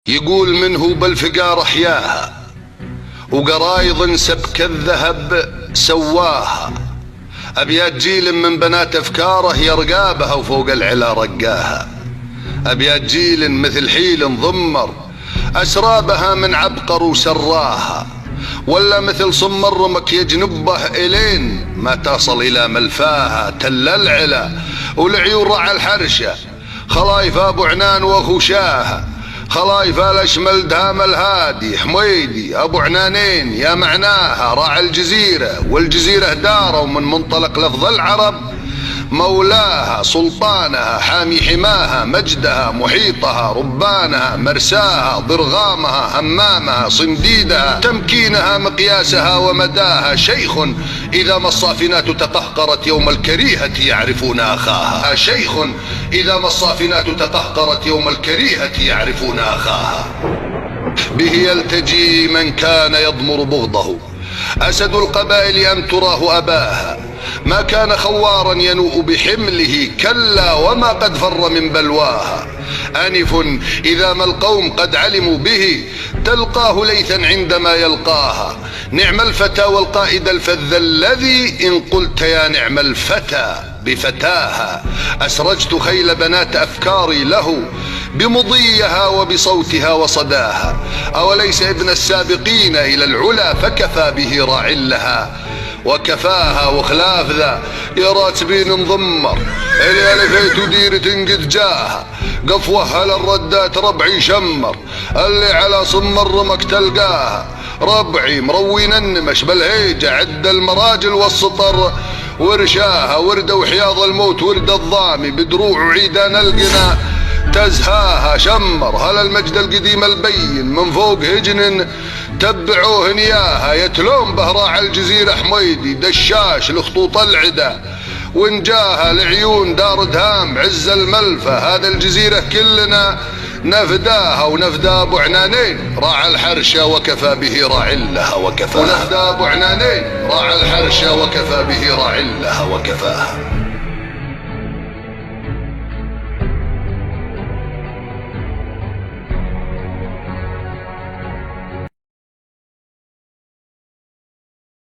يقول منه بالفقار احياها، وقرايض سبك الذهب سواها. ابيات جيل من بنات افكاره يرقابها وفوق العلا رقاها. ابيات جيل مثل حيل ضمر اسرابها من عبقر وسراها، ولا مثل صمر رمك يجنبه الين ما تصل الى ملفاها. تل العلا والعيون رع الحرشه، خلايف ابو عنان وخشاها. خلايف الاشمل دهام الهادي حميدي ابو عنانين يا معناها. راعى الجزيره والجزيره داره، ومن منطلق لفظ العرب مولاها سلطانها حامي حماها مجدها محيطها ربانها مرساها ضرغامها همامها صنديدها تمكينها مقياسها ومداها. شيخ إذا ما الصافنات تقهقرت يوم الكريهة يعرفون أخاها. شيخ إذا ما الصافنات تقهقرت يوم الكريهة يعرفون أخاها. به يلتجي من كان يضمر بغضه، أسد القبائل أم تراه أباها. ما كان خوارا ينوء بحمله، كلا وما قد فر من بلواها. أنف إذا ما القوم قد علموا به، تلقاه ليثا عندما يلقاها. نعم الفتى والقائد الفذ الذي إن قلت يا نعم الفتى بفتاها. أسرجت خيل بنات أفكاري له بمضيها وبصوتها وصداها. أوليس ابن السابقين إلى العلا فكفى به راع لها وكفاها. وخلاف ذا يا راتبين انضمر اللي الفيت ودير تنقذ جاها. قفوه على الردات ربعي شمر، اللي على صمر رمك تلقاها. ربعي مروين النمش بالهيجة عد المراجل والسطر ورشاها. ورد وحياض الموت ورد الضامي بدروع عيدان القنا تزهاها. شمر هل المجد القديم البين من فوق هجن تبعوه نياها. يتلون بهراع الجزيرة حميدي دشاش لخطوط العدا، ونجاها لعيون دار دهام عز الملفة. هذا الجزيرة كلنا نفداها ونفدى ابو عنانين راعى الحرشة وكفى به راع لها وكفاها. ونفدى ابو عنانين راعى الحرشة وكفى به راع لها وكفاها.